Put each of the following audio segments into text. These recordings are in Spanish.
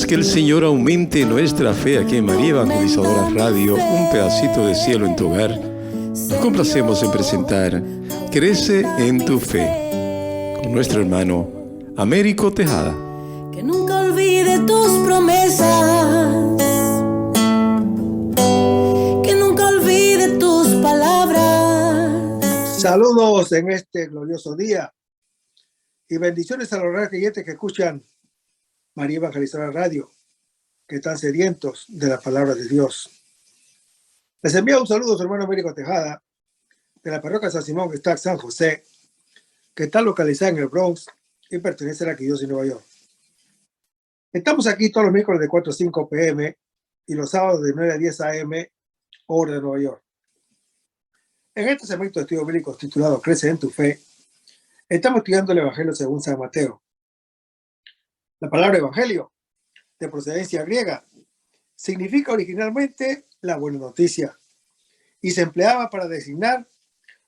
Permitamos que el Señor aumente nuestra fe aquí en María Evangelizadora Radio, un pedacito de cielo en tu hogar. Nos complacemos en presentar Crece en tu fe con nuestro hermano Américo Tejada. Que nunca olvide tus promesas, que nunca olvide tus palabras. Saludos en este glorioso día y bendiciones a los reales creyentes que escuchan María Evangelizadora Radio, que están sedientos de la palabra de Dios. Les envío un saludo a su hermano Américo Tejada, de la parroquia San Simón, que está en San José, que está localizada en el Bronx y pertenece a la Arquidiócesis de Nueva York. Estamos aquí todos los miércoles de 4 a 5 p.m. y los sábados de 9 a 10 a.m. hora de Nueva York. En este segmento de estudios bíblicos titulado Crece en tu fe, estamos estudiando el Evangelio según San Mateo. La palabra evangelio, de procedencia griega, significa originalmente la buena noticia y se empleaba para designar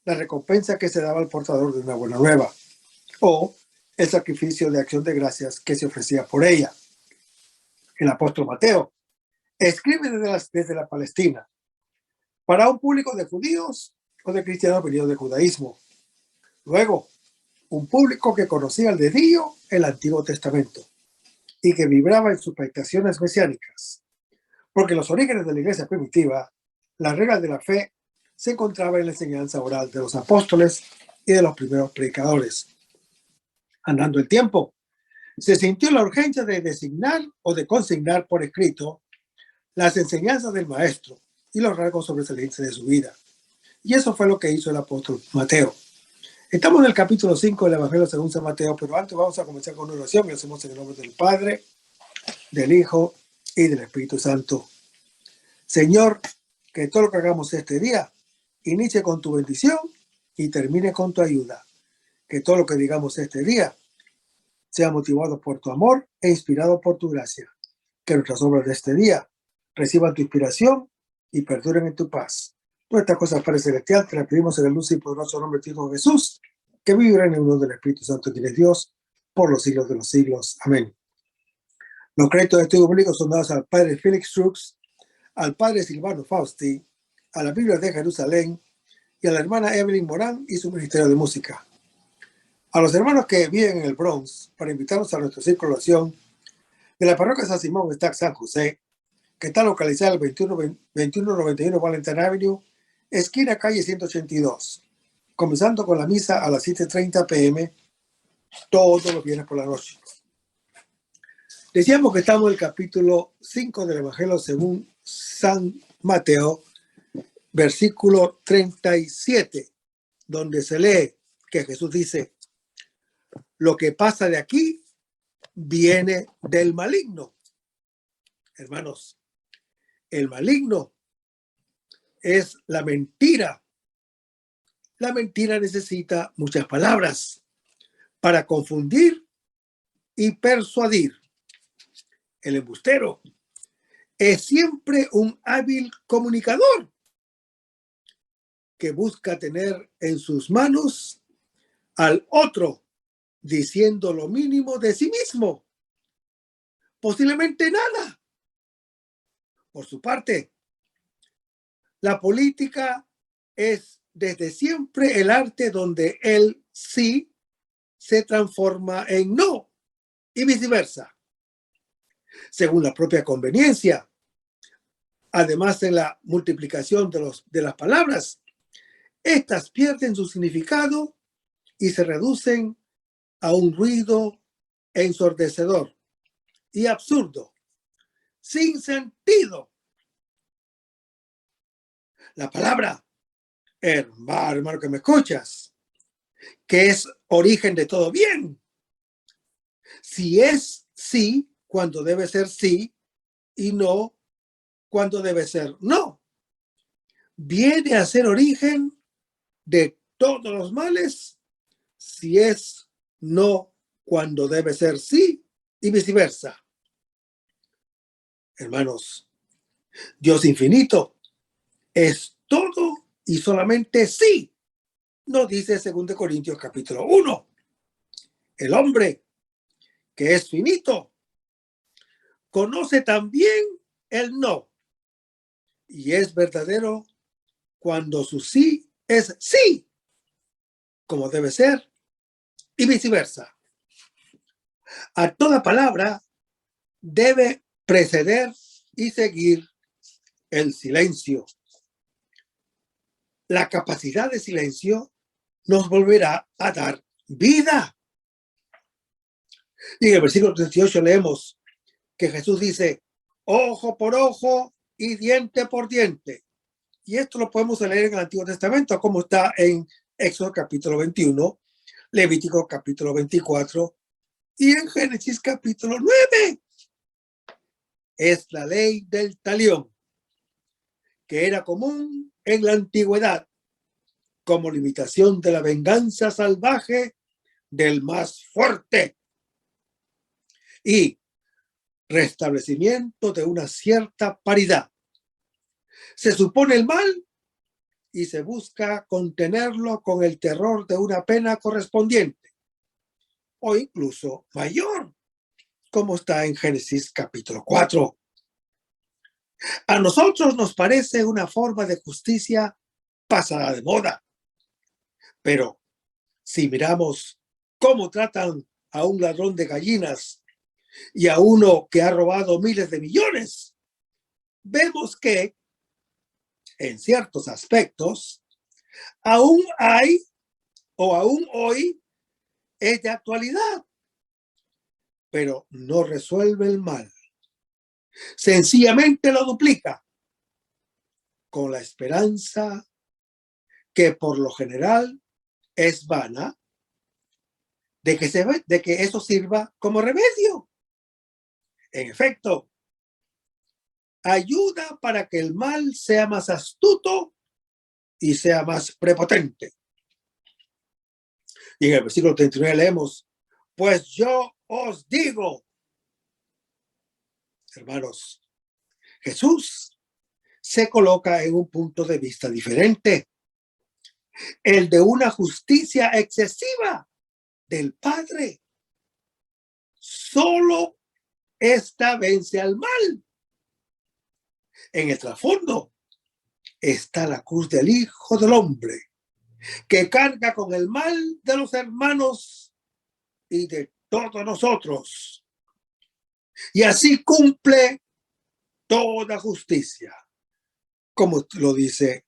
la recompensa que se daba al portador de una buena nueva o el sacrificio de acción de gracias que se ofrecía por ella. El apóstol Mateo escribe desde la Palestina para un público de judíos o de cristianos venidos del judaísmo. Luego, un público que conocía al dedillo el Antiguo Testamento y que vibraba en sus expectaciones mesiánicas. Porque en los orígenes de la iglesia primitiva, las reglas de la fe se encontraban en la enseñanza oral de los apóstoles y de los primeros predicadores. Andando el tiempo, se sintió la urgencia de designar o de consignar por escrito las enseñanzas del maestro y los rasgos sobresalientes de su vida. Y eso fue lo que hizo el apóstol Mateo. Estamos en el capítulo 5 del Evangelio según San Mateo, pero antes vamos a comenzar con una oración y hacemos en el nombre del Padre, del Hijo y del Espíritu Santo. Señor, que todo lo que hagamos este día inicie con tu bendición y termine con tu ayuda. Que todo lo que digamos este día sea motivado por tu amor e inspirado por tu gracia. Que nuestras obras de este día reciban tu inspiración y perduren en tu paz. Todas estas cosas, Padre Celestial, te las pedimos en el dulce y poderoso nombre de tu Hijo Jesús, que vivirá en el mundo del Espíritu Santo, quien es Dios, por los siglos de los siglos. Amén. Los créditos de estudio público son dados al Padre Felix Trux, al Padre Silvano Fausti, a la Biblia de Jerusalén y a la hermana Evelyn Morán y su Ministerio de Música. A los hermanos que viven en el Bronx, para invitarnos a nuestra circulación de la parroquia San Simón, está San José, que está localizada en el 2191 Valentine Avenue, esquina calle 182, comenzando con la misa a las 7:30 p.m. todos los viernes por la noche. Decíamos que estamos en el capítulo 5 del Evangelio según San Mateo, versículo 37, donde se lee que Jesús dice: lo que pasa de aquí viene del maligno. Hermanos, el maligno es la mentira. La mentira necesita muchas palabras para confundir y persuadir. El embustero es siempre un hábil comunicador que busca tener en sus manos al otro diciendo lo mínimo de sí mismo, posiblemente nada. Por su parte, la política es desde siempre el arte donde el sí se transforma en no y viceversa, según la propia conveniencia. Además, en la multiplicación de las palabras, estas pierden su significado y se reducen a un ruido ensordecedor y absurdo, sin sentido. La palabra, hermano que me escuchas, que es origen de todo bien. Si es sí, cuando debe ser sí, y no, cuando debe ser no. Viene a ser origen de todos los males, si es no, cuando debe ser sí, y viceversa. Hermanos, Dios infinito es todo y solamente sí. Nos dice 2 Corintios capítulo 1. El hombre, que es finito, conoce también el no. Y es verdadero cuando su sí es sí, como debe ser, y viceversa. A toda palabra debe preceder y seguir el silencio. La capacidad de silencio nos volverá a dar vida. Y en el versículo 38 leemos que Jesús dice, ojo por ojo y diente por diente. Y esto lo podemos leer en el Antiguo Testamento, como está en Éxodo capítulo 21, Levítico capítulo 24 y en Génesis capítulo 9. Es la ley del talión, que era común en la antigüedad, como limitación de la venganza salvaje del más fuerte y restablecimiento de una cierta paridad. Se supone el mal y se busca contenerlo con el terror de una pena correspondiente o incluso mayor, como está en Génesis capítulo 4. A nosotros nos parece una forma de justicia pasada de moda, pero si miramos cómo tratan a un ladrón de gallinas y a uno que ha robado miles de millones, vemos que en ciertos aspectos aún hay o aún hoy es de actualidad, pero no resuelve el mal. Sencillamente lo duplica con la esperanza que por lo general es vana de que eso sirva como remedio. En efecto, ayuda para que el mal sea más astuto y sea más prepotente. Y en el versículo 39 leemos, pues yo os digo, hermanos, Jesús se coloca en un punto de vista diferente, el de una justicia excesiva del Padre. Solo esta vence al mal. En el trasfondo está la cruz del Hijo del Hombre, que carga con el mal de los hermanos y de todos nosotros. Y así cumple toda justicia, como lo dice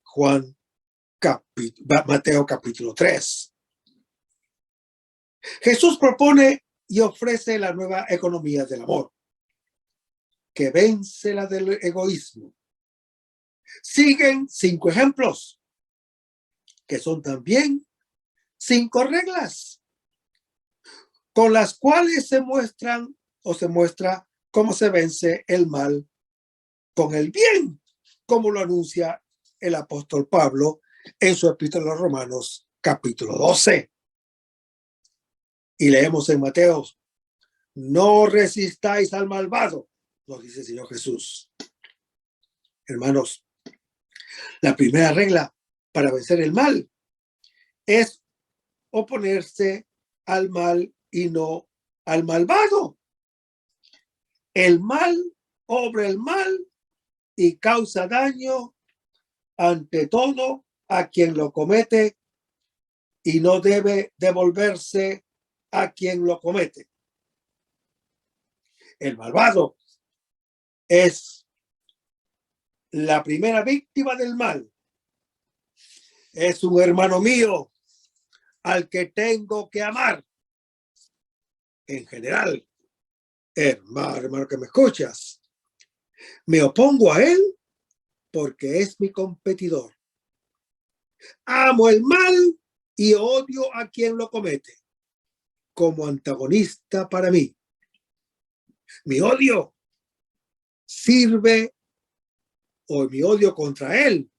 Mateo capítulo 3. Jesús propone y ofrece la nueva economía del amor, que vence la del egoísmo. Siguen 5 ejemplos, que son también 5 reglas, con las cuales se muestra cómo se vence el mal con el bien, como lo anuncia el apóstol Pablo en su epístola a los Romanos, capítulo 12. Y leemos en Mateo, no resistáis al malvado, nos dice el Señor Jesús. Hermanos, la primera regla para vencer el mal es oponerse al mal y no al malvado. El mal obra el mal y causa daño ante todo a quien lo comete y no debe devolverse a quien lo comete. El malvado es la primera víctima del mal. Es un hermano mío al que tengo que amar. En general, hermano que me escuchas, me opongo a él porque es mi competidor. Amo el mal y odio a quien lo comete como antagonista para mí. Mi odio mi odio contra él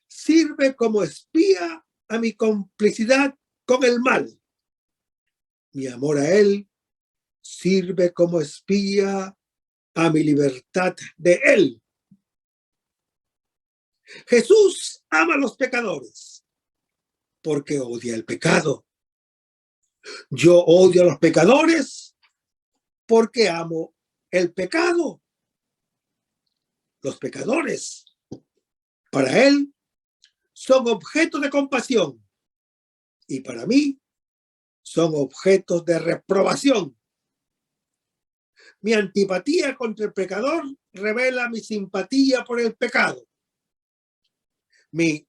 sirve como espía a mi complicidad con el mal. Mi amor a él sirve como espía a mi libertad de él. Jesús ama a los pecadores porque odia el pecado. Yo odio a los pecadores porque amo el pecado. Los pecadores, para él, son objetos de compasión y para mí son objetos de reprobación. Mi antipatía contra el pecador revela mi simpatía por el pecado. Mi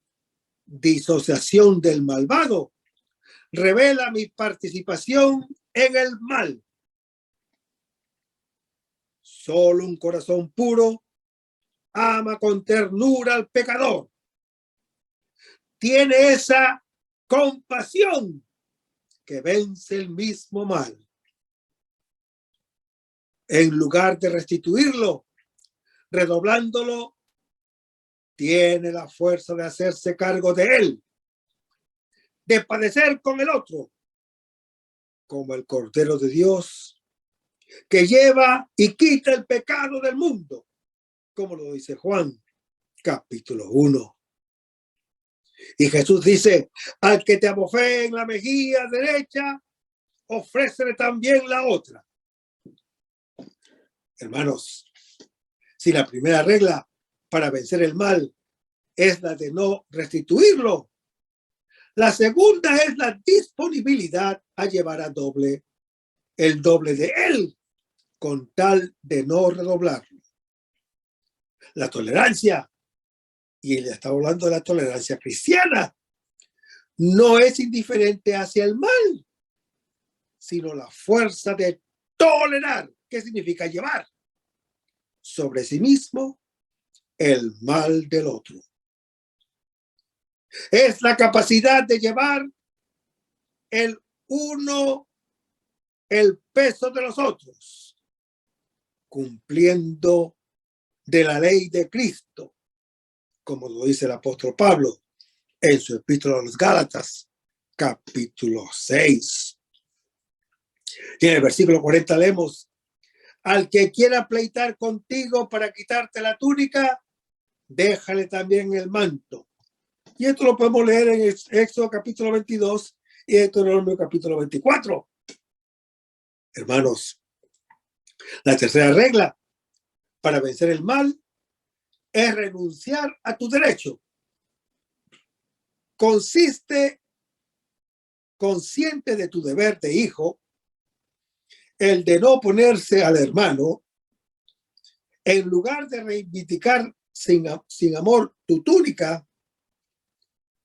disociación del malvado revela mi participación en el mal. Solo un corazón puro ama con ternura al pecador. Tiene esa compasión que vence el mismo mal. En lugar de restituirlo, redoblándolo, tiene la fuerza de hacerse cargo de él, de padecer con el otro, como el Cordero de Dios, que lleva y quita el pecado del mundo, como lo dice Juan, capítulo 1. Y Jesús dice, al que te abofee en la mejilla derecha, ofrécele también la otra. Hermanos, si la primera regla para vencer el mal es la de no restituirlo, la segunda es la disponibilidad a llevar a doble, el doble de él, con tal de no redoblarlo. La tolerancia, y él está hablando de la tolerancia cristiana, no es indiferente hacia el mal, sino la fuerza de tolerar. ¿Qué significa llevar sobre sí mismo el mal del otro? Es la capacidad de llevar el uno el peso de los otros, cumpliendo de la ley de Cristo, como lo dice el apóstol Pablo en su epístola a los Gálatas, capítulo 6. Y en el versículo 40 leemos, al que quiera pleitar contigo para quitarte la túnica, déjale también el manto. Y esto lo podemos leer en Éxodo capítulo 22 y Deuteronomio capítulo 24. Hermanos, la tercera regla para vencer el mal es renunciar a tu derecho. Consiste, consciente de tu deber de hijo, el de no oponerse al hermano, en lugar de reivindicar sin amor tu túnica,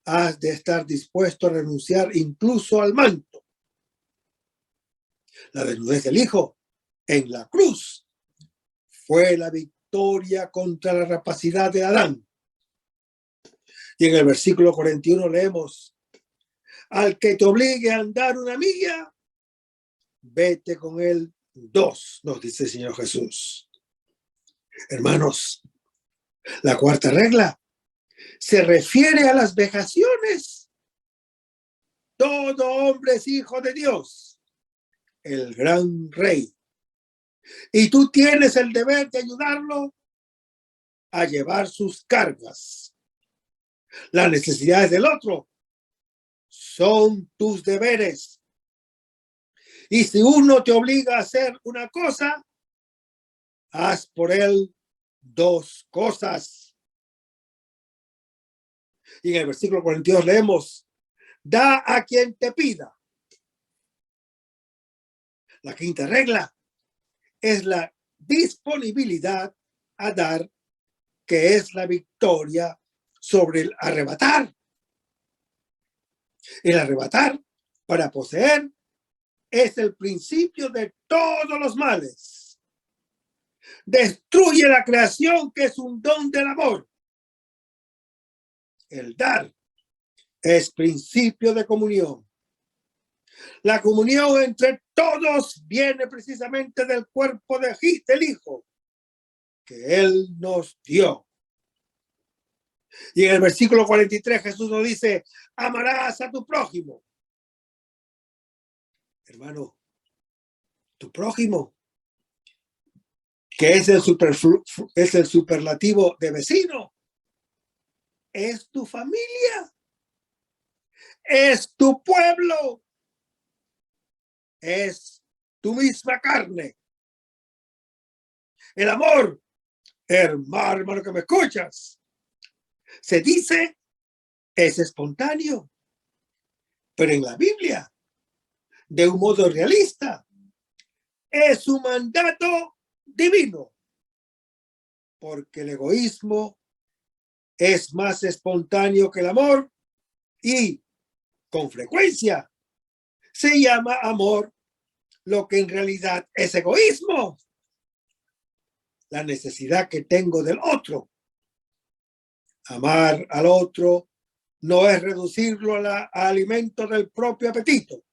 has de estar dispuesto a renunciar incluso al manto. La desnudez del hijo en la cruz fue la victoria contra la rapacidad de Adán. Y en el versículo 41 leemos, al que te obligue a andar una milla, vete con él 2, nos dice el Señor Jesús. Hermanos, la cuarta regla se refiere a las vejaciones. Todo hombre es hijo de Dios, el gran rey. Y tú tienes el deber de ayudarlo a llevar sus cargas. Las necesidades del otro son tus deberes. Y si uno te obliga a hacer una cosa, haz por él 2 cosas. Y en el versículo 42 leemos, da a quien te pida. La quinta regla es la disponibilidad a dar, que es la victoria sobre el arrebatar. El arrebatar para poseer es el principio de todos los males. Destruye la creación, que es un don del amor. El dar es principio de comunión. La comunión entre todos viene precisamente del cuerpo del Hijo que Él nos dio. Y en el versículo 43 Jesús nos dice, amarás a tu prójimo. Hermano, tu prójimo, que es el superlativo de vecino, es tu familia, es tu pueblo, es tu misma carne. El amor hermano que me escuchas, se dice es espontáneo, pero en la Biblia, de un modo realista, es un mandato divino, porque el egoísmo es más espontáneo que el amor y, con frecuencia, se llama amor lo que en realidad es egoísmo. La necesidad que tengo del otro. Amar al otro no es reducirlo a alimento del propio apetito.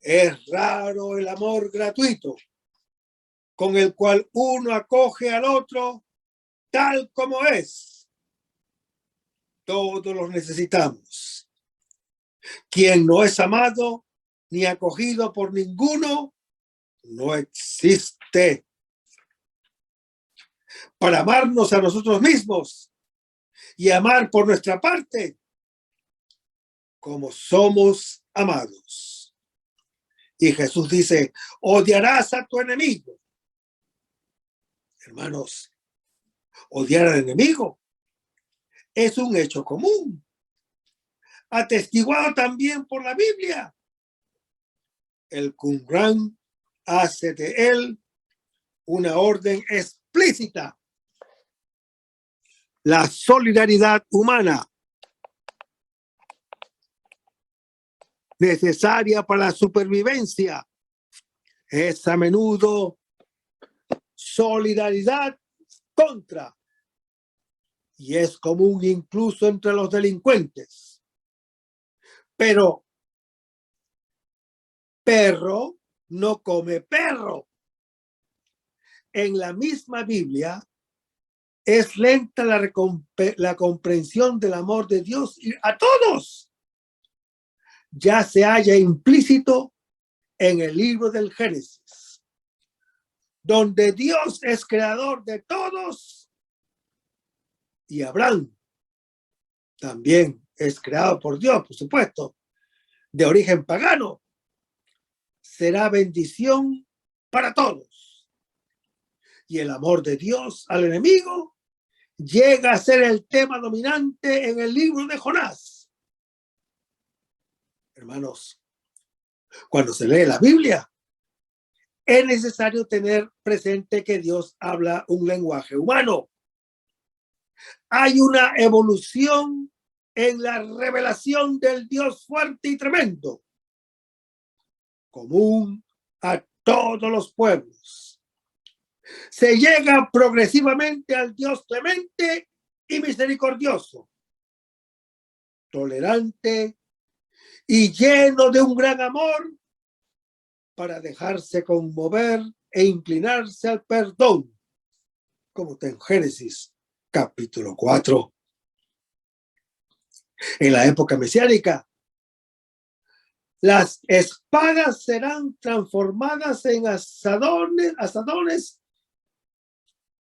Es raro el amor gratuito, con el cual uno acoge al otro tal como es. Todos los necesitamos. Quien no es amado ni acogido por ninguno, no existe. Para amarnos a nosotros mismos y amar por nuestra parte, como somos amados. Y Jesús dice, odiarás a tu enemigo. Hermanos, odiar al enemigo es un hecho común, atestiguado también por la Biblia. El Qur'án hace de él una orden explícita. La solidaridad humana necesaria para la supervivencia es a menudo solidaridad contra, y es común incluso entre los delincuentes. Pero perro no come perro. En la misma Biblia es lenta la comprensión del amor de Dios a todos. Ya se halla implícito en el libro del Génesis, donde Dios es creador de todos y Abraham también es creado por Dios, por supuesto, de origen pagano. Será bendición para todos. Y el amor de Dios al enemigo llega a ser el tema dominante en el libro de Jonás. Hermanos, cuando se lee la Biblia, es necesario tener presente que Dios habla un lenguaje humano. Hay una evolución en la revelación del Dios fuerte y tremendo, común a todos los pueblos. Se llega progresivamente al Dios clemente y misericordioso, tolerante y lleno de un gran amor para dejarse conmover e inclinarse al perdón, como está en Génesis capítulo 4. En la época mesiánica, las espadas serán transformadas en asadones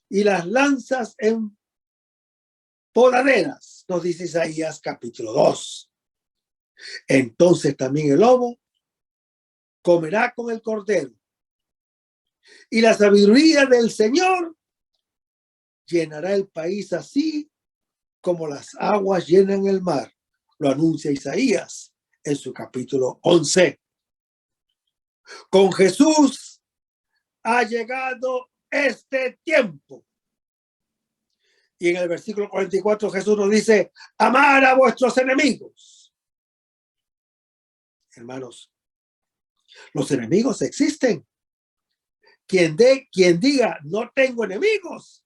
y las lanzas en podaderas, nos dice Isaías capítulo 2. Entonces también el lobo comerá con el cordero, y la sabiduría del Señor llenará el país así como las aguas llenan el mar. Lo anuncia Isaías en su capítulo 11. Con Jesús ha llegado este tiempo. Y en el versículo 44 Jesús nos dice, amar a vuestros enemigos. Hermanos, los enemigos existen. Quien diga no tengo enemigos,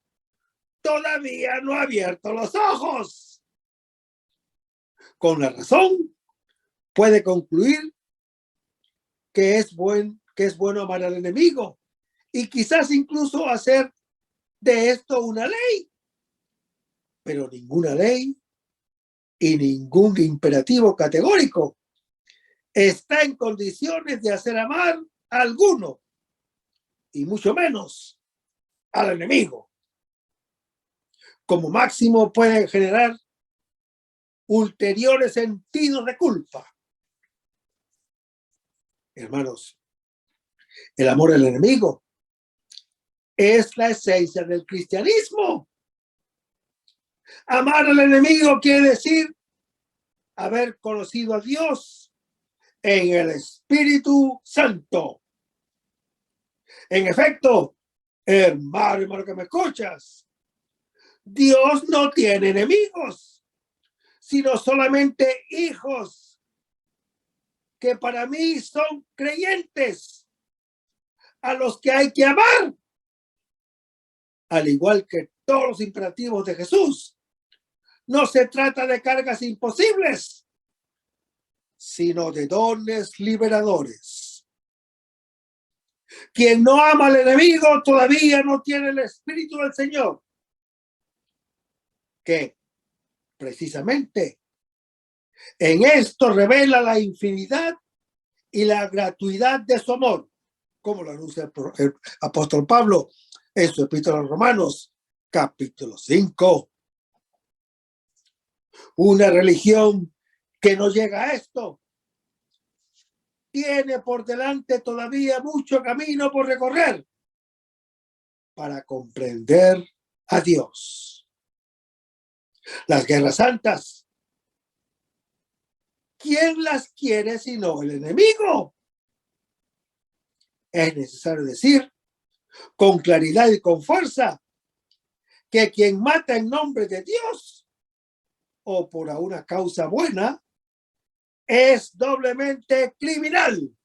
todavía no ha abierto los ojos. Con la razón puede concluir que es bueno amar al enemigo y quizás incluso hacer de esto una ley. Pero ninguna ley y ningún imperativo categórico está en condiciones de hacer amar a alguno, y mucho menos al enemigo. Como máximo puede generar ulteriores sentidos de culpa. Hermanos, el amor al enemigo es la esencia del cristianismo. Amar al enemigo quiere decir haber conocido a Dios en el Espíritu Santo. En efecto, hermano que me escuchas, Dios no tiene enemigos, sino solamente hijos que para mí son creyentes, a los que hay que amar, al igual que todos los imperativos de Jesús. No se trata de cargas imposibles, sino de dones liberadores. Quien no ama al enemigo todavía no tiene el Espíritu del Señor, que precisamente en esto revela la infinidad y la gratuidad de su amor, como lo anuncia el apóstol Pablo en su epístola a los Romanos, capítulo 5. Una religión que no llega a esto tiene por delante todavía mucho camino por recorrer para comprender a Dios. Las guerras santas, ¿quién las quiere sino el enemigo? Es necesario decir con claridad y con fuerza que quien mata en nombre de Dios o por una causa buena es doblemente criminal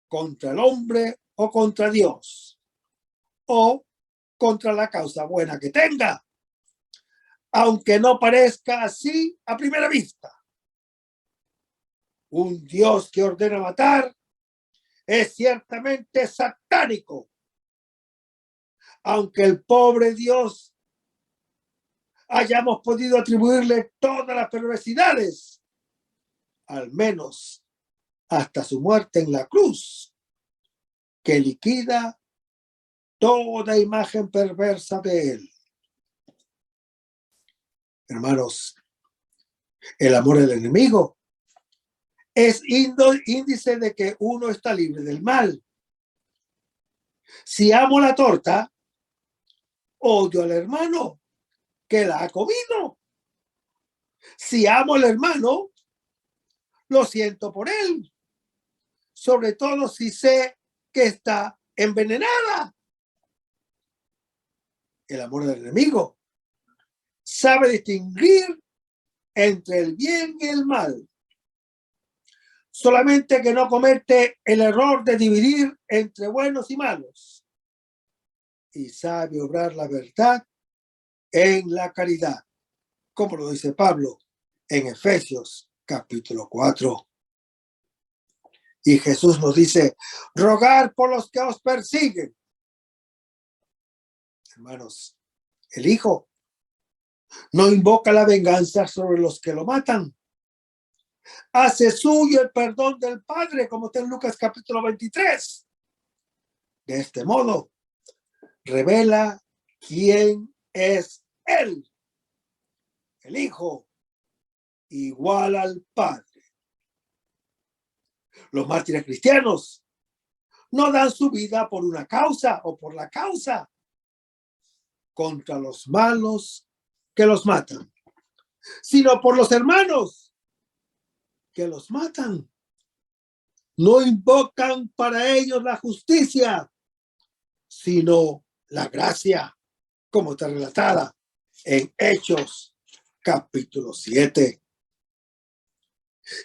contra el hombre o contra Dios o contra la causa buena que tenga, aunque no parezca así a primera vista. Un Dios que ordena matar es ciertamente satánico, aunque el pobre Dios hayamos podido atribuirle todas las perversidades, al menos hasta su muerte en la cruz, que liquida toda imagen perversa de él. Hermanos, el amor al enemigo es índice de que uno está libre del mal. Si amo la torta, odio al hermano que la ha comido. Si amo al hermano, lo siento por él, sobre todo si sé que está envenenada. El amor del enemigo sabe distinguir entre el bien y el mal, solamente que no comete el error de dividir entre buenos y malos, y sabe obrar la verdad en la caridad, como lo dice Pablo en Efesios capítulo 4. Y Jesús nos dice, rogar por los que os persiguen. Hermanos, el Hijo no invoca la venganza sobre los que lo matan. Hace suyo el perdón del Padre, como está en Lucas capítulo 23. De este modo, revela quién es Él, el Hijo, igual al Padre. Los mártires cristianos no dan su vida por una causa o por la causa contra los malos que los matan, sino por los hermanos que los matan. No invocan para ellos la justicia, sino la gracia, como está relatada en Hechos capítulo 7.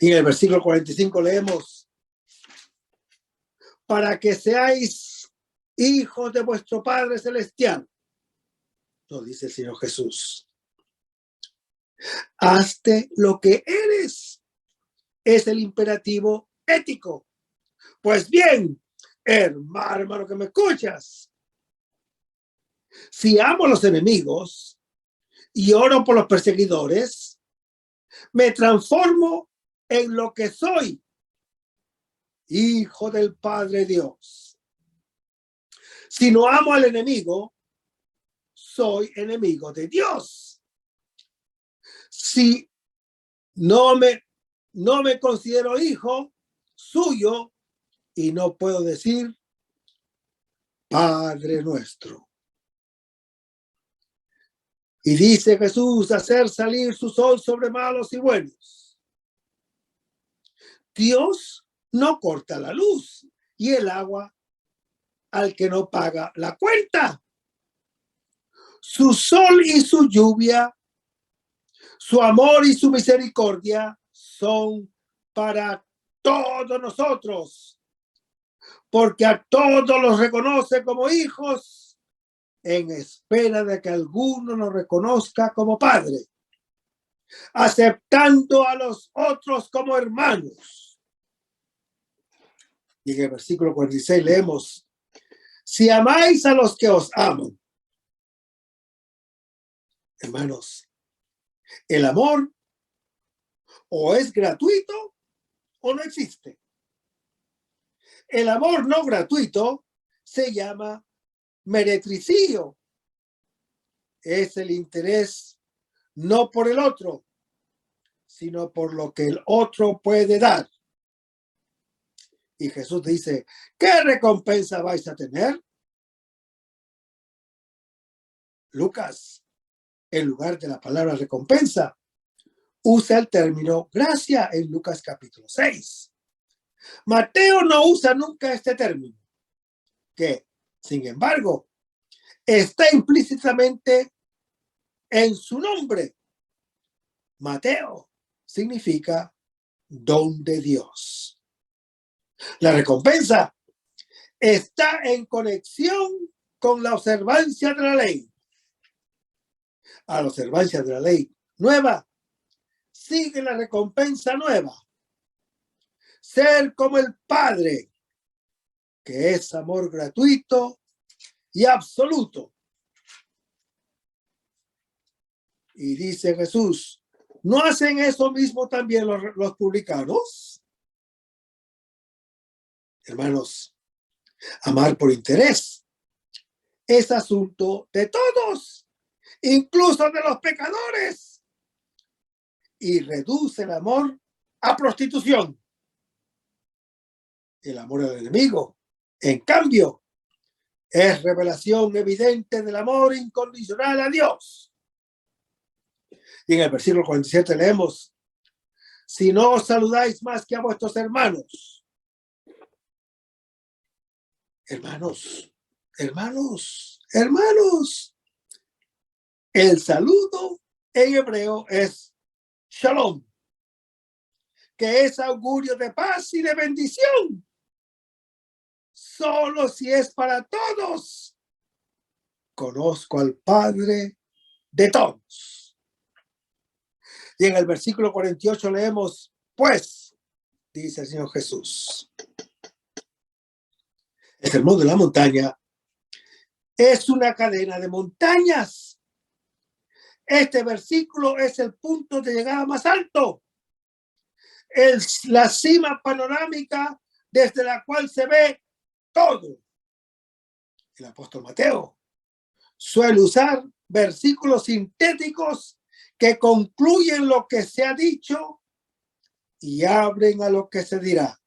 Y en el versículo 45 leemos, para que seáis hijos de vuestro Padre Celestial, nos dice el Señor Jesús. Hazte lo que eres, es el imperativo ético. Pues bien, hermano que me escuchas, si amo a los enemigos y oro por los perseguidores, me transformo en lo que soy, hijo del Padre Dios. Si no amo al enemigo, soy enemigo de Dios. Si no me considero hijo suyo y no puedo decir Padre nuestro. Y dice Jesús, hacer salir su sol sobre malos y buenos. Dios no corta la luz y el agua al que no paga la cuenta. Su sol y su lluvia, su amor y su misericordia son para todos nosotros, porque a todos los reconoce como hijos en espera de que alguno nos reconozca como padre, aceptando a los otros como hermanos. Y en el versículo 46 leemos, si amáis a los que os aman. Hermanos, el amor o es gratuito o no existe. El amor no gratuito se llama meretricio. Es el interés no por el otro, sino por lo que el otro puede dar. Y Jesús dice, ¿qué recompensa vais a tener? Lucas, en lugar de la palabra recompensa, usa el término gracia en Lucas capítulo 6. Mateo no usa nunca este término, que, sin embargo, está implícitamente en su nombre. Mateo significa don de Dios. La recompensa está en conexión con la observancia de la ley. A la observancia de la ley nueva sigue la recompensa nueva. Ser como el Padre, que es amor gratuito y absoluto. Y dice Jesús, ¿no hacen eso mismo también los publicanos? Hermanos, amar por interés es asunto de todos, incluso de los pecadores, y reduce el amor a prostitución. El amor al enemigo, en cambio, es revelación evidente del amor incondicional a Dios. Y en el versículo 47 leemos, si no os saludáis más que a vuestros hermanos. Hermanos, el saludo en hebreo es shalom, que es augurio de paz y de bendición. Solo si es para todos, conozco al Padre de todos. Y en el versículo 48 leemos, pues, dice el Señor Jesús, el sermón de la montaña es una cadena de montañas. Este versículo es el punto de llegada más alto, la cima panorámica desde la cual se ve todo. El apóstol Mateo suele usar versículos sintéticos que concluyen lo que se ha dicho y abren a lo que se dirá.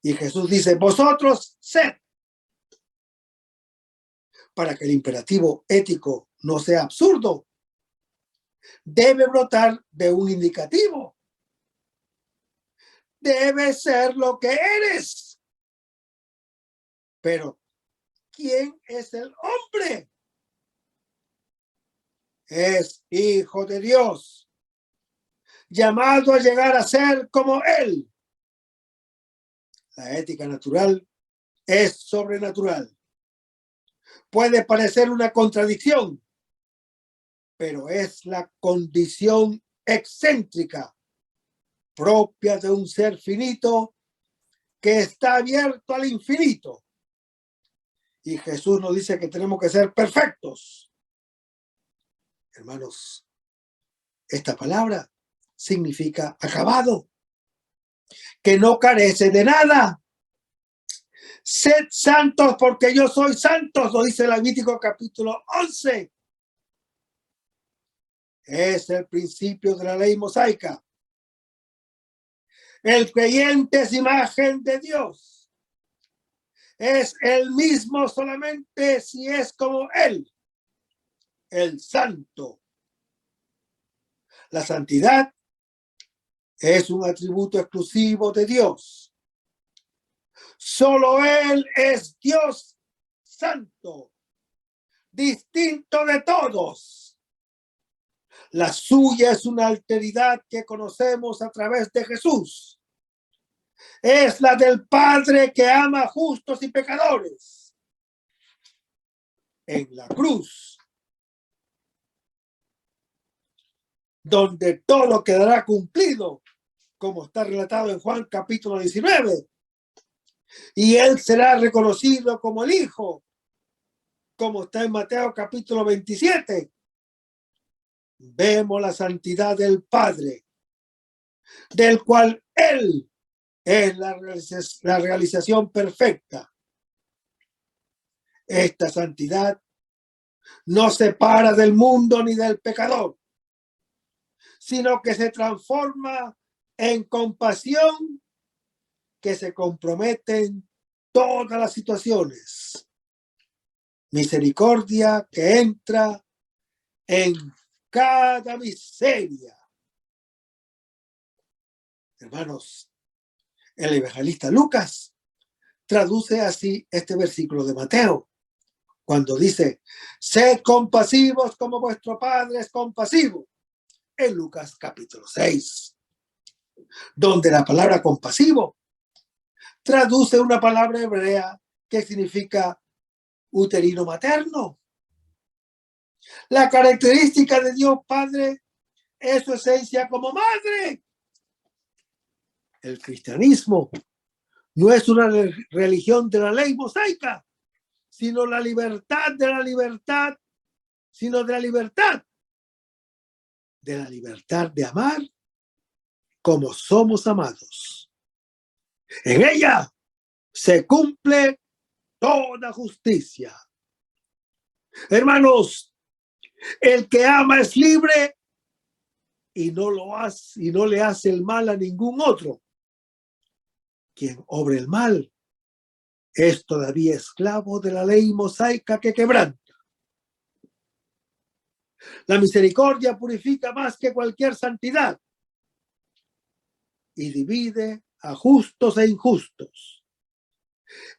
Y Jesús dice, vosotros sed. Para que el imperativo ético no sea absurdo, debe brotar de un indicativo. Debe ser lo que eres. Pero, ¿quién es el hombre? Es hijo de Dios, llamado a llegar a ser como él. La ética natural es sobrenatural. Puede parecer una contradicción, pero es la condición excéntrica propia de un ser finito que está abierto al infinito. Y Jesús nos dice que tenemos que ser perfectos. Hermanos, esta palabra significa acabado, que no carece de nada. Sed santos porque yo soy santo, lo dice el Levítico capítulo 11. Es el principio de la ley mosaica. El creyente es imagen de Dios. es el mismo solamente si es como Él, el Santo. La santidad es un atributo exclusivo de Dios. Solo Él es Dios santo, distinto de todos. La suya es una alteridad que conocemos a través de Jesús. Es la del Padre que ama a justos y pecadores. En la cruz, donde todo quedará cumplido, como está relatado en Juan capítulo 19, y Él será reconocido como el Hijo, como está en Mateo capítulo 27. Vemos la santidad del Padre, del cual Él es la realización perfecta. Esta santidad no separa del mundo ni del pecador, sino que se transforma en compasión que se compromete en todas las situaciones. Misericordia que entra en cada miseria. Hermanos, el evangelista Lucas traduce así este versículo de Mateo, cuando dice: sed compasivos como vuestro Padre es compasivo, en Lucas capítulo 6, donde la palabra compasivo traduce una palabra hebrea que significa uterino materno. La característica de Dios Padre es su esencia como madre. El cristianismo no es una religión de la ley mosaica, sino la libertad de la libertad, sino de la libertad de amar como somos amados. En ella se cumple toda justicia. Hermanos, el que ama es libre y no le hace el mal a ningún otro. Quien obra el mal es todavía esclavo de la ley mosaica que quebranta. La misericordia purifica más que cualquier santidad y divide a justos e injustos.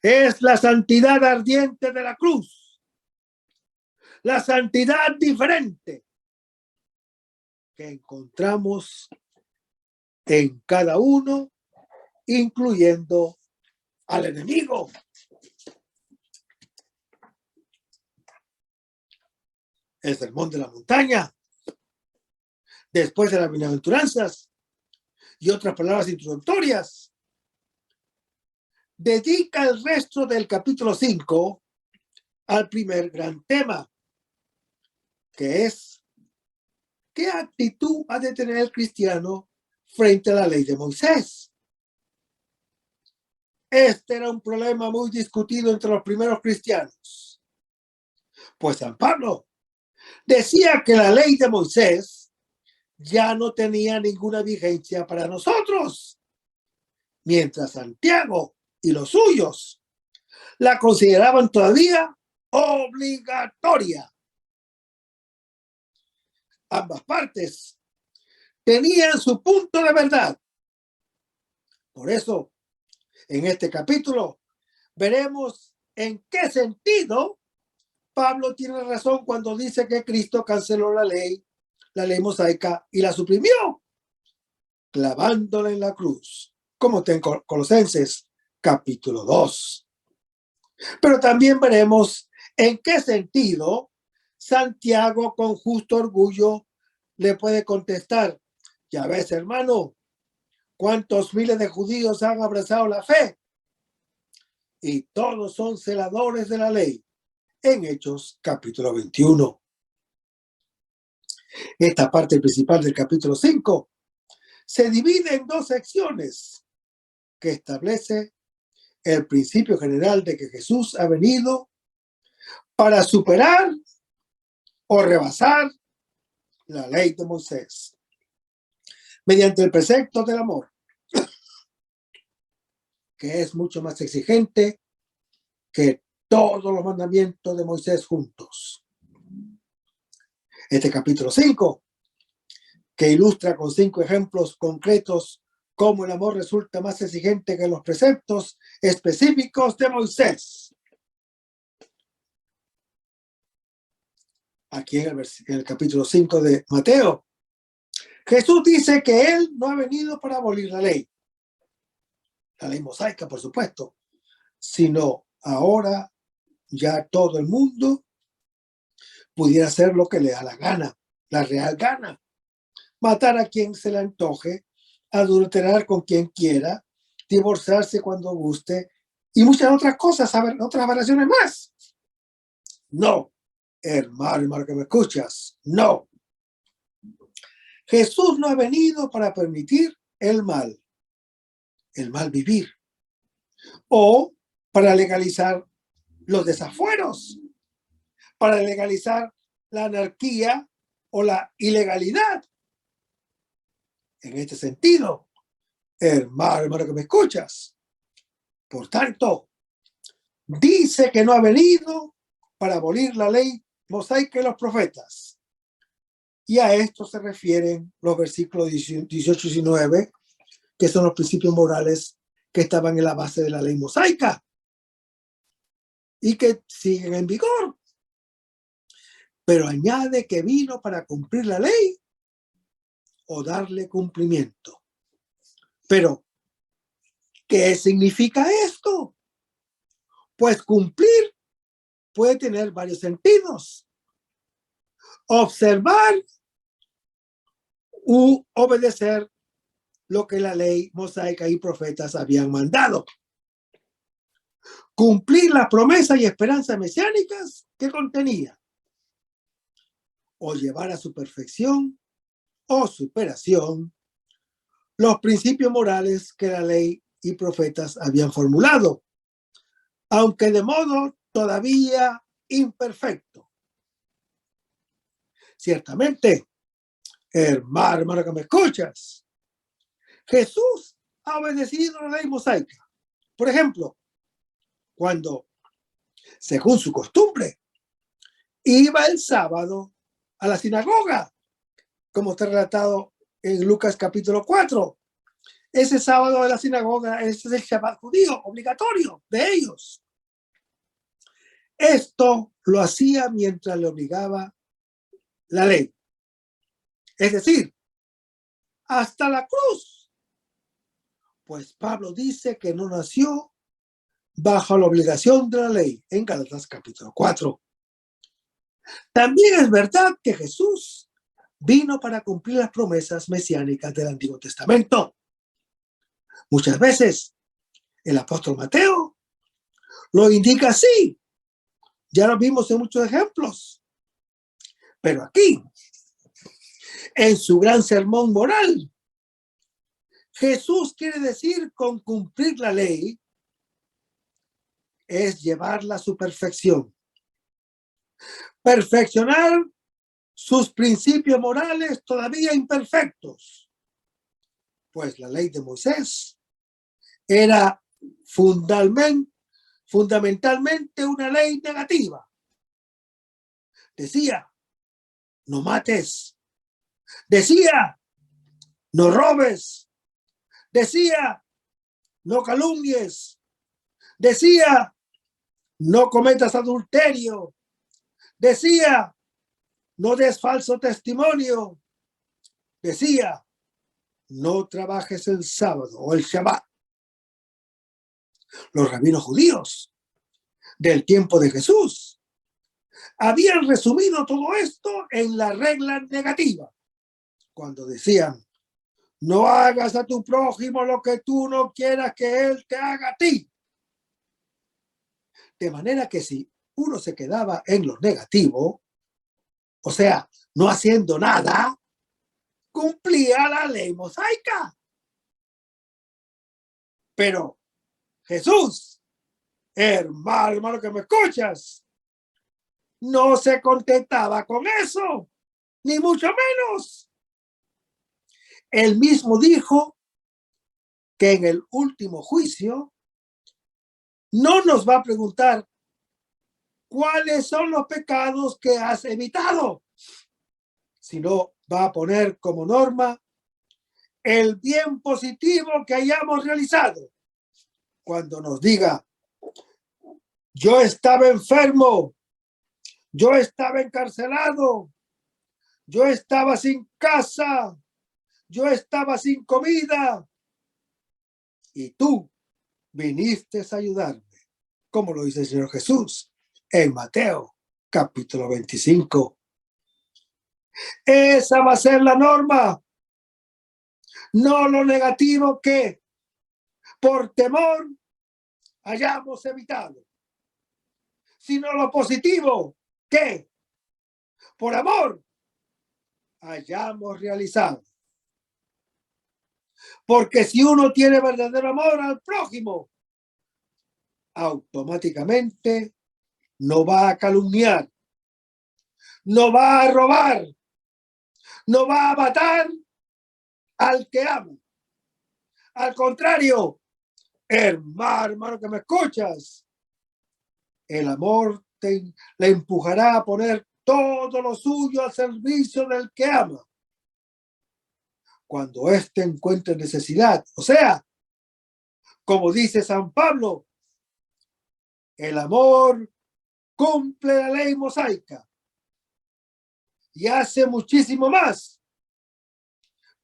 Es la santidad ardiente de la cruz, la santidad diferente que encontramos en cada uno, incluyendo al enemigo. El sermón de la montaña, después de las bienaventuranzas y otras palabras introductorias, dedica el resto del capítulo 5 al primer gran tema, que es: ¿qué actitud ha de tener el cristiano frente a la ley de Moisés? Este era un problema muy discutido entre los primeros cristianos, pues San Pablo decía que la ley de Moisés ya no tenía ninguna vigencia para nosotros, mientras Santiago y los suyos la consideraban todavía obligatoria. Ambas partes tenían su punto de verdad. Por eso, en este capítulo, veremos en qué sentido Pablo tiene razón cuando dice que Cristo canceló la ley mosaica, y la suprimió, clavándola en la cruz, como está en Colosenses capítulo 2. Pero también veremos en qué sentido Santiago, con justo orgullo, le puede contestar: ya ves, hermano, cuántos miles de judíos han abrazado la fe y todos son celadores de la ley, en Hechos capítulo 21. Esta parte principal del capítulo 5 se divide en dos secciones que establece el principio general de que Jesús ha venido para superar o rebasar la ley de Moisés mediante el precepto del amor, que es mucho más exigente que todos los mandamientos de Moisés juntos. Este capítulo 5, que ilustra con 5 ejemplos concretos cómo el amor resulta más exigente que los preceptos específicos de Moisés. Aquí en el capítulo 5 de Mateo, Jesús dice que Él no ha venido para abolir la ley mosaica, por supuesto, sino ahora ya todo el mundo pudiera hacer lo que le da la gana, la real gana. Matar a quien se le antoje, adulterar con quien quiera, divorciarse cuando guste y muchas otras cosas, otras variaciones más. No, hermano que me escuchas, no. Jesús no ha venido para permitir el mal vivir, o para legalizar los desafueros, para legalizar la anarquía o la ilegalidad. En este sentido, hermano que me escuchas, por tanto, dice que no ha venido para abolir la ley mosaica y los profetas. Y a esto se refieren los versículos 18 y 19, que son los principios morales que estaban en la base de la ley mosaica y que siguen en vigor. Pero añade que vino para cumplir la ley o darle cumplimiento. Pero, ¿qué significa esto? Pues cumplir puede tener varios sentidos. Observar u obedecer lo que la ley mosaica y profetas habían mandado. Cumplir las promesas y esperanzas mesiánicas que contenía. O llevar a su perfección o superación los principios morales que la ley y profetas habían formulado, aunque de modo todavía imperfecto. Ciertamente, hermano que me escuchas, Jesús ha obedecido la ley mosaica. Por ejemplo, cuando, según su costumbre, iba el sábado a la sinagoga, como está relatado en Lucas capítulo 4. Ese sábado de la sinagoga, ese es el Shabbat judío obligatorio de ellos. Esto lo hacía mientras le obligaba la ley. Es decir, hasta la cruz. Pues Pablo dice que no nació bajo la obligación de la ley en Gálatas capítulo 4. También es verdad que Jesús vino para cumplir las promesas mesiánicas del Antiguo Testamento. Muchas veces el apóstol Mateo lo indica así. Ya lo vimos en muchos ejemplos. Pero aquí, en su gran sermón moral, Jesús quiere decir con cumplir la ley es llevarla a su perfección. Perfeccionar sus principios morales todavía imperfectos. Pues la ley de Moisés era fundamentalmente una ley negativa. Decía, no mates. Decía, no robes. Decía, no calumnies. Decía, no cometas adulterio. Decía, no des falso testimonio. Decía, no trabajes el sábado o el Shabbat. Los rabinos judíos del tiempo de Jesús habían resumido todo esto en la regla negativa, cuando decían, no hagas a tu prójimo lo que tú no quieras que él te haga a ti. De manera que si uno se quedaba en lo negativo, o sea, no haciendo nada, cumplía la ley mosaica. Pero Jesús, hermano que me escuchas, no se contentaba con eso, ni mucho menos. Él mismo dijo que en el último juicio no nos va a preguntar cuáles son los pecados que has evitado, sino va a poner como norma el bien positivo que hayamos realizado. Cuando nos diga, yo estaba enfermo, yo estaba encarcelado, yo estaba sin casa, yo estaba sin comida, y tú viniste a ayudarme, como lo dice el Señor Jesús en Mateo, capítulo 25. Esa va a ser la norma, no lo negativo que por temor hayamos evitado, sino lo positivo que por amor hayamos realizado. Porque si uno tiene verdadero amor al prójimo, automáticamente no va a calumniar, no va a robar, no va a matar al que ama. Al contrario, hermano que me escuchas, el amor le empujará a poner todo lo suyo al servicio del que ama. Cuando éste encuentre necesidad, o sea, como dice San Pablo, el amor cumple la ley mosaica y hace muchísimo más,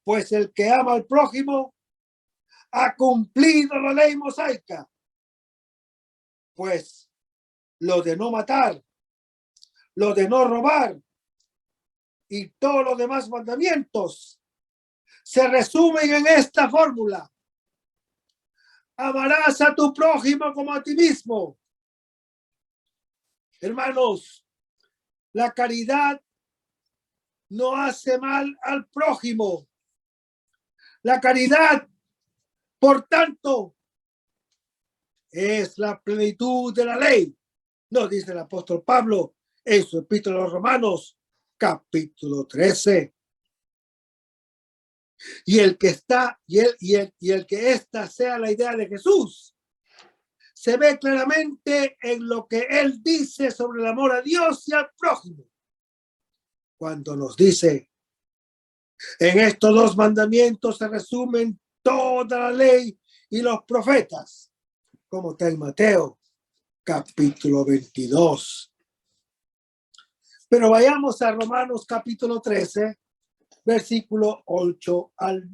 pues el que ama al prójimo ha cumplido la ley mosaica, pues lo de no matar, lo de no robar y todos los demás mandamientos se resumen en esta fórmula: amarás a tu prójimo como a ti mismo. Hermanos, la caridad no hace mal al prójimo. La caridad, por tanto, es la plenitud de la ley, nos dice el apóstol Pablo en su epístola a los Romanos, capítulo 13. Y el que esta sea la idea de Jesús se ve claramente en lo que él dice sobre el amor a Dios y al prójimo, cuando nos dice: en estos dos mandamientos se resumen toda la ley y los profetas, como está en Mateo capítulo 22. Pero vayamos a Romanos capítulo 13, versículo 8 al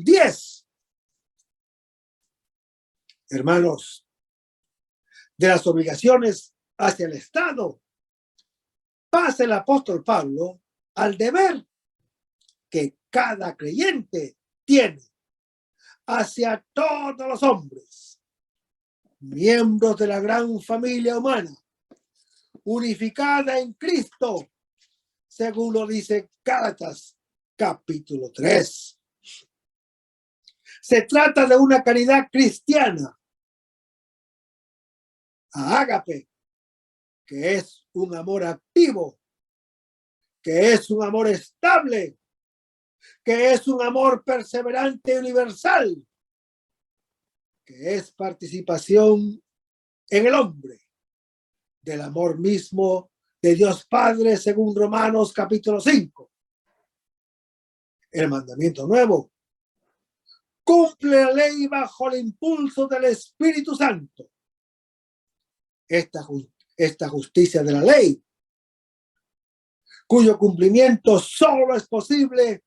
10. Hermanos, de las obligaciones hacia el Estado, pasa el apóstol Pablo al deber que cada creyente tiene hacia todos los hombres, miembros de la gran familia humana, unificada en Cristo, según lo dice Gálatas capítulo 3. Se trata de una caridad cristiana, ágape, que es un amor activo, que es un amor estable, que es un amor perseverante y universal, que es participación en el hombre del amor mismo de Dios Padre, según Romanos capítulo 5. El mandamiento nuevo cumple la ley bajo el impulso del Espíritu Santo. Esta justicia de la ley, cuyo cumplimiento solo es posible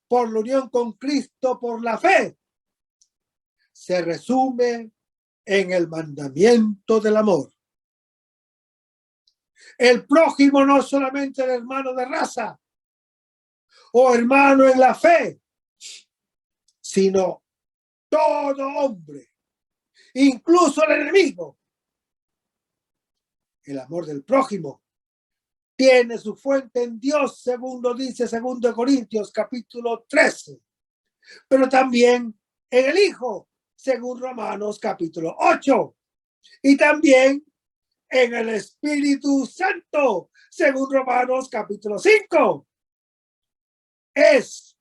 por la unión con Cristo por la fe, se resume en el mandamiento del amor. El prójimo no es solamente el hermano de raza o hermano en la fe, sino todo hombre, incluso el enemigo. El amor del prójimo tiene su fuente en Dios, según lo dice 2 Corintios capítulo 13, pero también en el Hijo, según Romanos capítulo 8, y también en el Espíritu Santo, según Romanos capítulo 5. Es,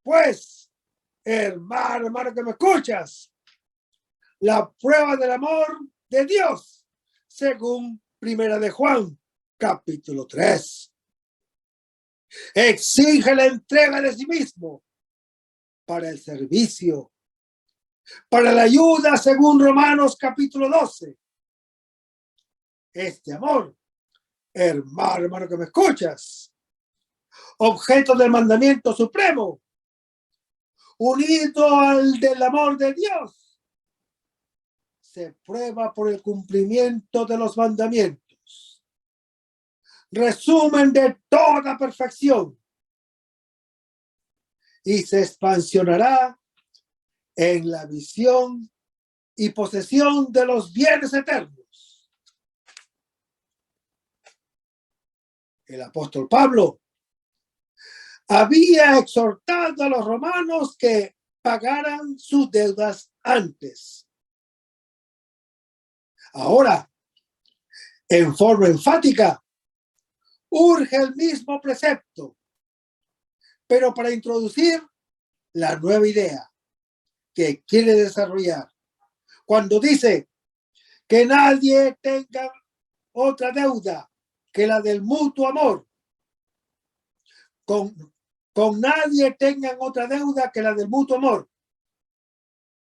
pues, hermano que me escuchas, la prueba del amor de Dios, según Primera de Juan, capítulo 3. Exige la entrega de sí mismo para el servicio, para la ayuda, según Romanos capítulo 12. Este amor, hermano que me escuchas, objeto del mandamiento supremo, unido al del amor de Dios, se prueba por el cumplimiento de los mandamientos. Resumen de toda perfección y se expansionará en la visión y posesión de los bienes eternos. El apóstol Pablo había exhortado a los romanos que pagaran sus deudas antes. Ahora, en forma enfática, urge el mismo precepto, pero para introducir la nueva idea que quiere desarrollar. Cuando dice que nadie tenga otra deuda que la del mutuo amor, con nadie tengan otra deuda que la del mutuo amor.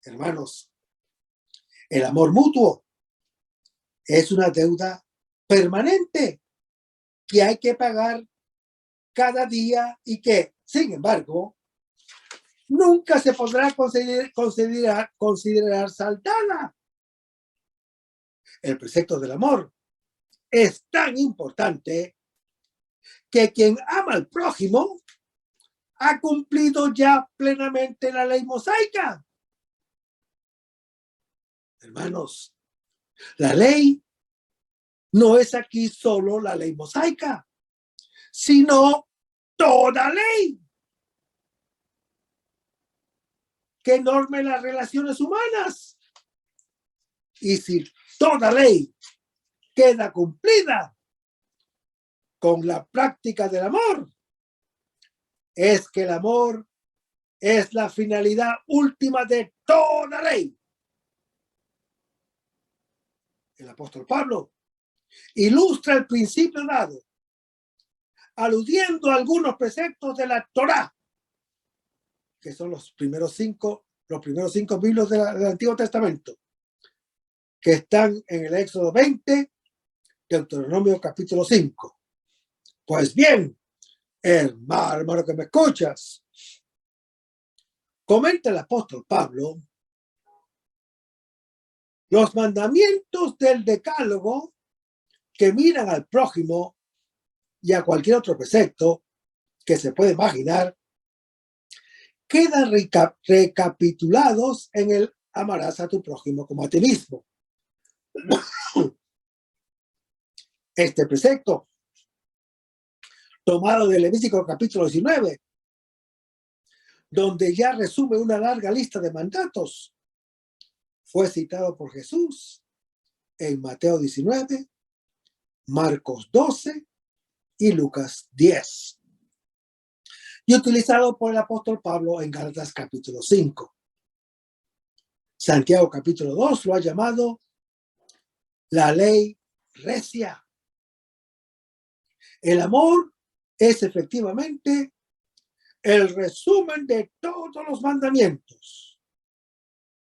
Hermanos, el amor mutuo es una deuda permanente que hay que pagar cada día y que, sin embargo, nunca se podrá considerar saldada. El precepto del amor es tan importante que quien ama al prójimo ha cumplido ya plenamente la ley mosaica. Hermanos, la ley no es aquí solo la ley mosaica, sino toda ley que norme las relaciones humanas. Y si toda ley queda cumplida con la práctica del amor, es que el amor es la finalidad última de toda ley. El apóstol Pablo ilustra el principio dado, aludiendo a algunos preceptos de la Torá, que son los primeros cinco libros del Antiguo Testamento, que están en el Éxodo 20, Deuteronomio capítulo 5. Pues bien, hermano que me escuchas, comenta el apóstol Pablo, los mandamientos del decálogo que miran al prójimo y a cualquier otro precepto que se puede imaginar, quedan recapitulados en el amarás a tu prójimo como a ti mismo. Este precepto, tomado del Levítico capítulo 19, donde ya resume una larga lista de mandatos, fue citado por Jesús en Mateo 19, Marcos 12 y Lucas 10, y utilizado por el apóstol Pablo en Gálatas capítulo 5. Santiago capítulo 2 lo ha llamado la ley recia. El amor es efectivamente el resumen de todos los mandamientos,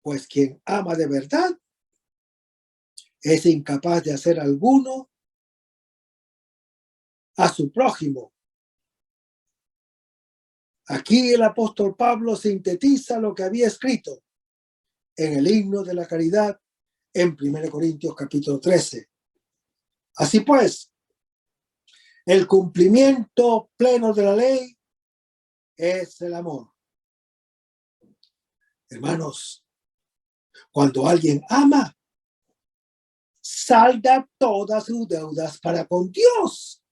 pues quien ama de verdad es incapaz de hacer alguno a su prójimo. Aquí el apóstol Pablo sintetiza lo que había escrito en el himno de la caridad en 1 Corintios capítulo 13. Así pues, el cumplimiento pleno de la ley es el amor. Hermanos, cuando alguien ama, salda todas sus deudas para con Dios,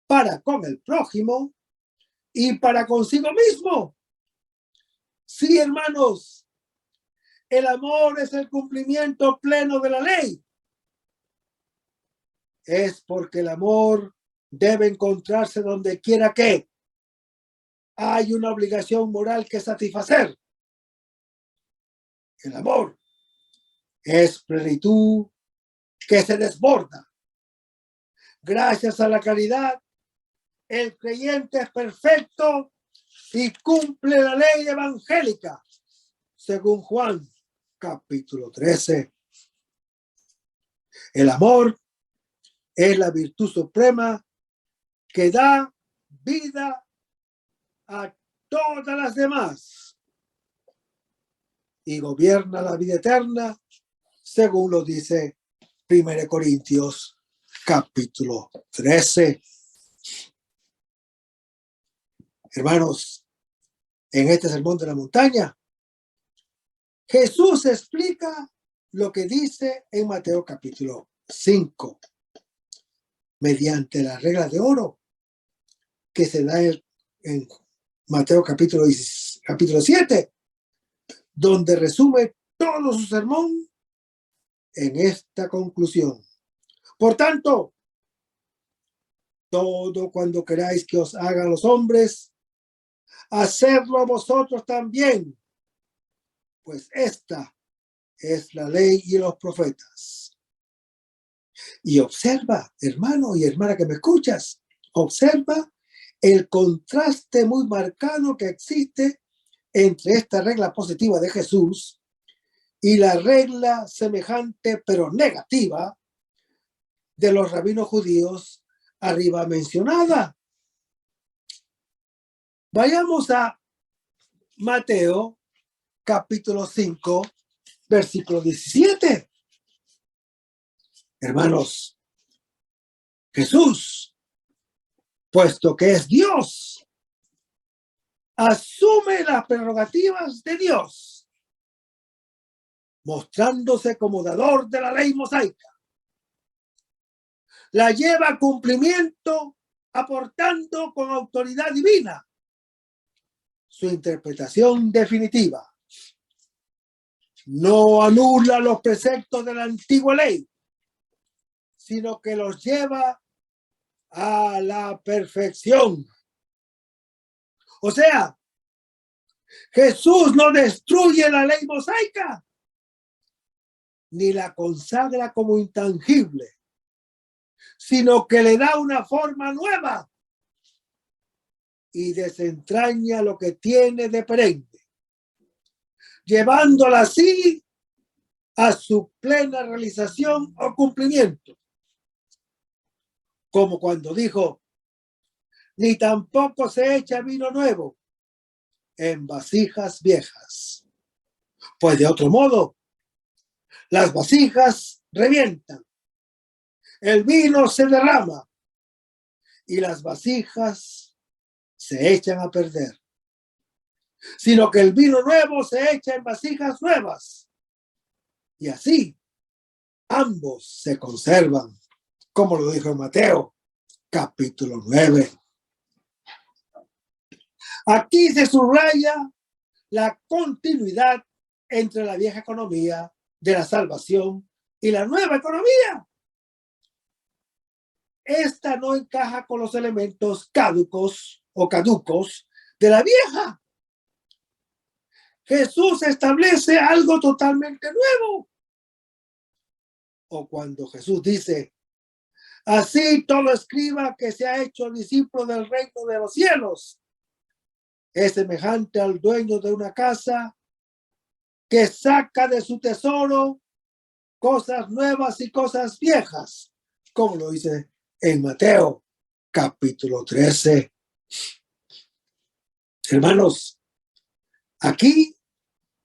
para con el prójimo y para consigo mismo. Sí, hermanos, el amor es el cumplimiento pleno de la ley. Es porque el amor debe encontrarse donde quiera que hay una obligación moral que satisfacer. El amor Es plenitud que se desborda. Gracias a la caridad, el creyente es perfecto y cumple la ley evangélica, según Juan, capítulo 13. El amor es la virtud suprema que da vida a todas las demás y gobierna la vida eterna, según lo dice 1 Corintios, capítulo 13. Hermanos, en este sermón de la montaña, Jesús explica lo que dice en Mateo capítulo 5, mediante la regla de oro que se da en Mateo capítulo 7, donde resume todo su sermón en esta conclusión. Por tanto, todo cuando queráis que os hagan los hombres, hacedlo vosotros también, pues esta es la ley y los profetas. Y observa, hermano y hermana que me escuchas, observa el contraste muy marcado que existe entre esta regla positiva de Jesús y la regla semejante pero negativa de los rabinos judíos arriba mencionada. Vayamos a Mateo capítulo 5, versículo 17. Hermanos, Jesús, puesto que es Dios, asume las prerrogativas de Dios, mostrándose como dador de la ley mosaica. La lleva a cumplimiento aportando con autoridad divina su interpretación definitiva. No anula los preceptos de la antigua ley, sino que los lleva a la perfección. O sea, Jesús no destruye la ley mosaica, ni la consagra como intangible, sino que le da una forma nueva y desentraña lo que tiene de perenne, llevándola así a su plena realización o cumplimiento. Como cuando dijo, ni tampoco se echa vino nuevo en vasijas viejas, pues de otro modo las vasijas revientan, el vino se derrama y las vasijas se echan a perder, sino que el vino nuevo se echa en vasijas nuevas y así ambos se conservan, como lo dijo en Mateo capítulo 9. Aquí se subraya la continuidad entre la vieja economía de la salvación y la nueva economía. Esta no encaja con los elementos caducos de la vieja. Jesús establece algo totalmente nuevo. O cuando Jesús dice, así todo escriba que se ha hecho discípulo del reino de los cielos es semejante al dueño de una casa que saca de su tesoro cosas nuevas y cosas viejas, como lo dice en Mateo capítulo 13. Hermanos, aquí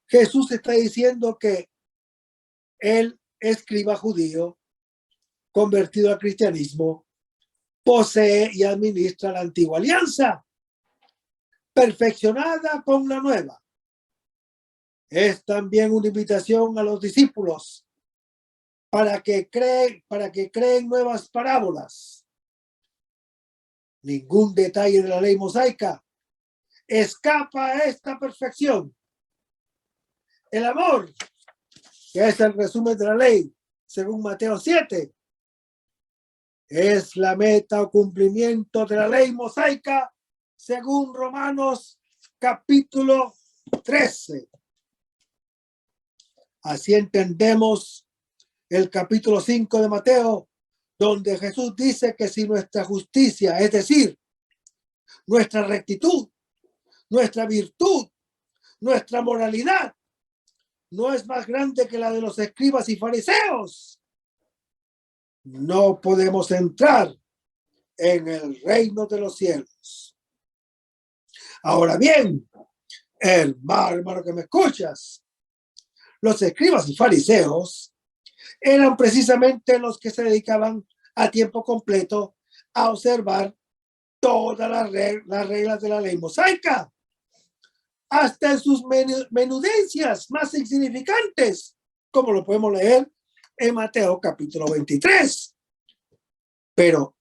Jesús está diciendo que el escriba judío convertido al cristianismo posee y administra la antigua alianza, perfeccionada con la nueva. Es también una invitación a los discípulos para que creen nuevas parábolas. Ningún detalle de la ley mosaica escapa a esta perfección. El amor, que es el resumen de la ley, según Mateo 7, es la meta o cumplimiento de la ley mosaica, según Romanos capítulo 13. Así entendemos el capítulo 5 de Mateo, donde Jesús dice que si nuestra justicia, es decir, nuestra rectitud, nuestra virtud, nuestra moralidad, no es más grande que la de los escribas y fariseos, no podemos entrar en el reino de los cielos. Ahora bien, hermano que me escuchas, los escribas y fariseos eran precisamente los que se dedicaban a tiempo completo a observar todas las reglas de la ley mosaica, hasta en sus menudencias más insignificantes, como lo podemos leer en Mateo capítulo 23. Pero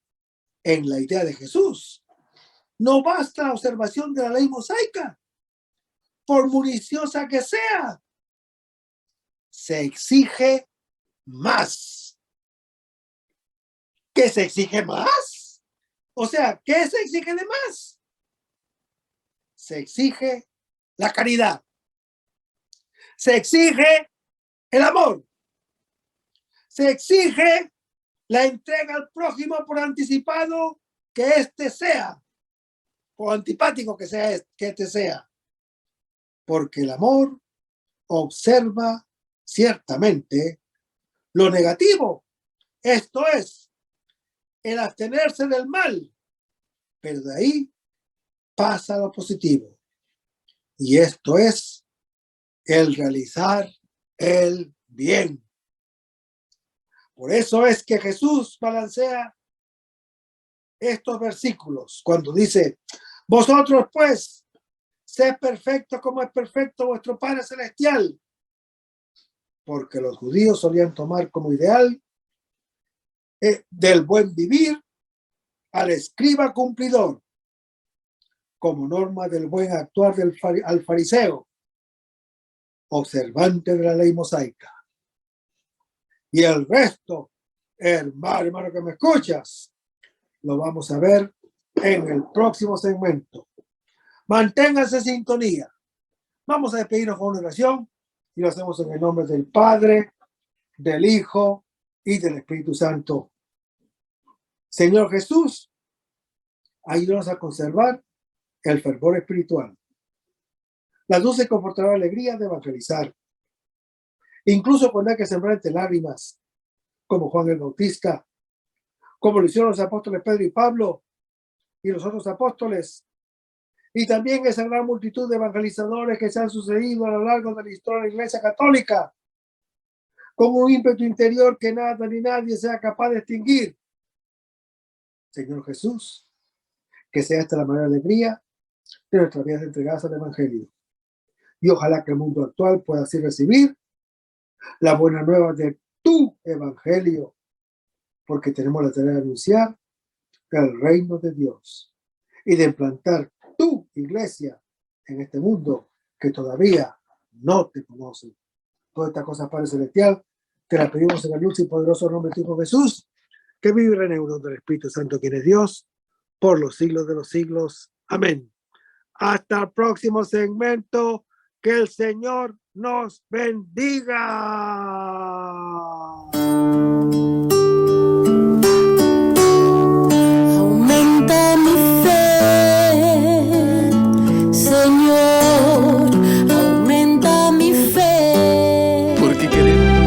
en la idea de Jesús, no basta la observación de la ley mosaica, por municiosa que sea. Se exige más. ¿Qué se exige más? O sea, ¿qué se exige de más? Se exige la caridad. Se exige el amor. Se exige la entrega al prójimo por anticipado que éste sea, o antipático que éste sea. Porque el amor observa ciertamente lo negativo, esto es, el abstenerse del mal, pero de ahí pasa lo positivo, y esto es el realizar el bien. Por eso es que Jesús balancea estos versículos cuando dice: vosotros pues, sed perfectos como es perfecto vuestro Padre Celestial. Porque los judíos solían tomar como ideal del buen vivir al escriba cumplidor, como norma del buen actuar al fariseo, observante de la ley mosaica. Y el resto, hermano que me escuchas, lo vamos a ver en el próximo segmento. Manténganse en sintonía. Vamos a despedirnos con una oración y lo hacemos en el nombre del Padre, del Hijo y del Espíritu Santo. Señor Jesús, ayúdanos a conservar el fervor espiritual, la dulce y confortadora alegría de evangelizar, incluso cuando hay que sembrar entre lágrimas, como Juan el Bautista, como lo hicieron los apóstoles Pedro y Pablo y los otros apóstoles, y también esa gran multitud de evangelizadores que se han sucedido a lo largo de la historia de la Iglesia Católica, con un ímpetu interior que nada ni nadie sea capaz de extinguir. Señor Jesús, que sea esta la mayor alegría de nuestras vidas entregadas al Evangelio. Y ojalá que el mundo actual pueda así recibir la buena nueva de tu Evangelio, porque tenemos la tarea de anunciar el reino de Dios y de implantar tu iglesia en este mundo que todavía no te conoce. Todas estas cosas, Padre Celestial, te las pedimos en el dulce y poderoso nombre de tu Hijo Jesús, que vive en el unión del Espíritu Santo, quien es Dios, por los siglos de los siglos. Amén. Hasta el próximo segmento. Que el Señor nos bendiga. Aumenta mi fe, Señor, aumenta mi fe. Porque queremos.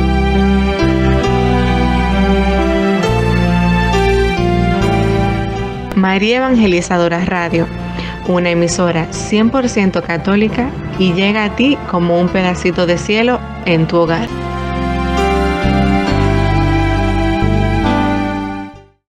María Evangelizadora Radio, una emisora 100% católica y llega a ti como un pedacito de cielo en tu hogar.